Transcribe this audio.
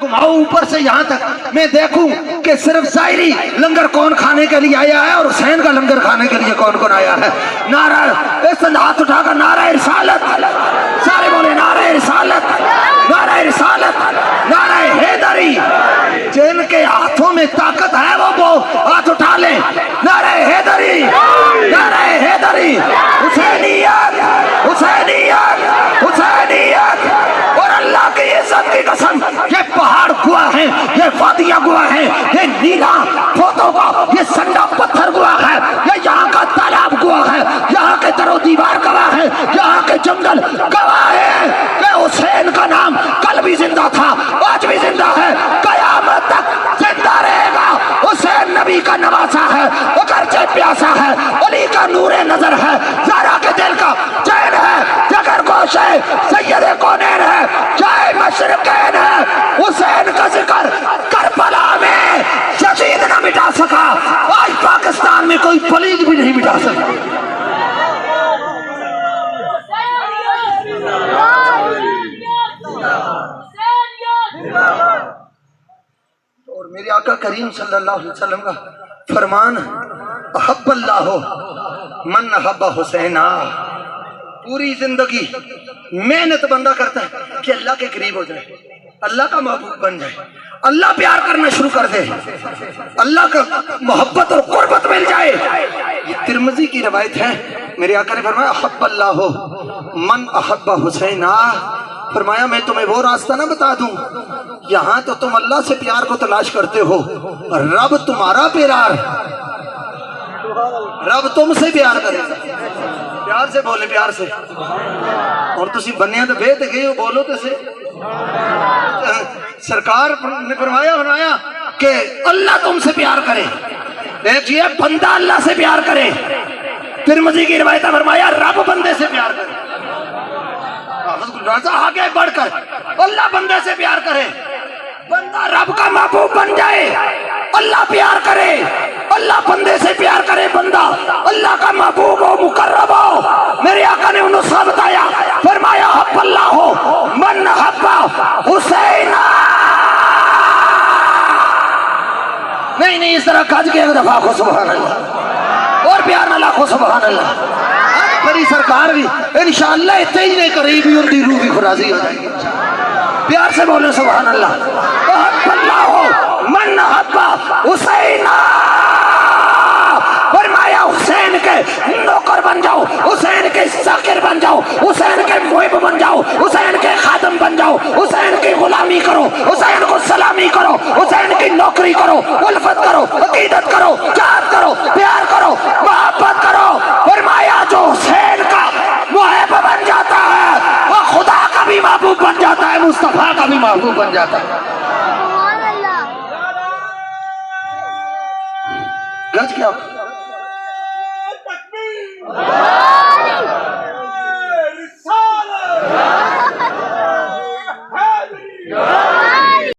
घुमाओ ऊपर से यहाँ तक, मैं देखूं कि सिर्फ ज़ाहिरी लंगर कौन खाने के लिए आया है और हुसैन का लंगर खाने के लिए कौन कौन आया है। नारा इस हाथ उठाकर नारा रिसालत, सारे बोले नारा रिसालत, नारा रिसालत, नारा हैदरी। जिनके हाथों में ताकत है वो हाथ उठा ले। नारा हैदरी, नारा हैदरी, हुसैनियत, हुसैनियत, हुसैनियत। और अल्लाह की इज्जत की कसम, ये पहाड़ गवाह है, ये वादियां गवाह है, ये नीला फोटो का ये संडा पत्थर गवाह है, ये यहाँ का तालाब गवाह है, यहाँ के दरो दीवार गवाह है, यहाँ के जंगल गवाह है कि हुसैन का नाम कल भी जिंदा था, आज भी जिंदा है, कयामत तक जिंदा रहेगा। हुसैन नबी का नवासा है, अगरचे प्यासा है, अली का नूरे नजर है, ज़हरा के दिल का चैन है, जगर गोश है, सैयद कौनैन है, चाहे मशरकैन है। हुसैन का जिक्र करबला में यजीद न मिटा सका, आज पाकिस्तान में कोई पलीद भी नहीं मिटा सका। और मेरे आका करीम सल्लल्लाहु अलैहि वसल्लम का फरमान, अहब्बल्लाहु मन अहब्बा हुसैना। पूरी जिंदगी मेहनत बंदा करता है कि अल्लाह के करीब हो जाए, अल्लाह का महबूब बन जाए, अल्लाह प्यार करना शुरू कर दे, अल्लाह का मोहब्बत और कुर्बत मिल जाए। ये तिरमिज़ी की रवायत है। मेरे आका ने फरमाया, अहब्बल्लाहु मन अहब्बा हुसैना। फरमाया मैं तुम्हें वो रास्ता ना बता दूं, यहाँ तो तुम अल्लाह से प्यार को तलाश करते हो, रब तुम्हारा प्यार, रब तुमसे प्यार करेगा। प्यार से बोले, प्यार से। और तुसी बनिया तो बेत गए हो, बोलो तो से। सरकार ने फरमाया कि अल्लाह तुमसे प्यार करे। देखिए, बंदा अल्लाह से प्यार करे। तिरमिज़ी की रिवायत फरमाया रब बंदे से प्यार करे। आगे बढ़कर अल्लाह बंदे से प्यार करे, बंदा रब का महबूब बन जाए, अल्लाह प्यार करे, अल्लाह बंदे से प्यार करे, बंदा अल्लाह का महबूब हो, मुकर्रब हो। मेरे आका ने उन्हें सब बताया, फरमाया हब्बल्लाहु मन हब्बा हुसैना। नहीं, इस तरह काज के एक दफा को सुभान अल्लाह, और प्यार ना लाखों सुभान अल्लाह। बड़ी सरकार भी इंशाअल्लाह इतने ही नहीं करीब ही उनकी रूह भी खुराजी हो जाएगी। प्यार से बोले सुभान अल्लाह। मन हब्बा हुसैना। फरमाया हुसैन के नौकर बन जाओ, हुसैन के साकिर बन जाओ, हुसैन के मुहिब बन जाओ, हुसैन के खादम बन जाओ, हुसैन की गुलामी करो, हुसैन को सलामी करो, हुसैन की नौकरी करो, उल्फत करो, अकीदत करो, जात करो, प्यार करो, मोहब्बत करो। फरमाया जो हुसैन का मुहिब बन जाता है वो खुदा का भी महबूब बन जाता है, मुस्तफा का भी महबूब बन जाता है। गज क्या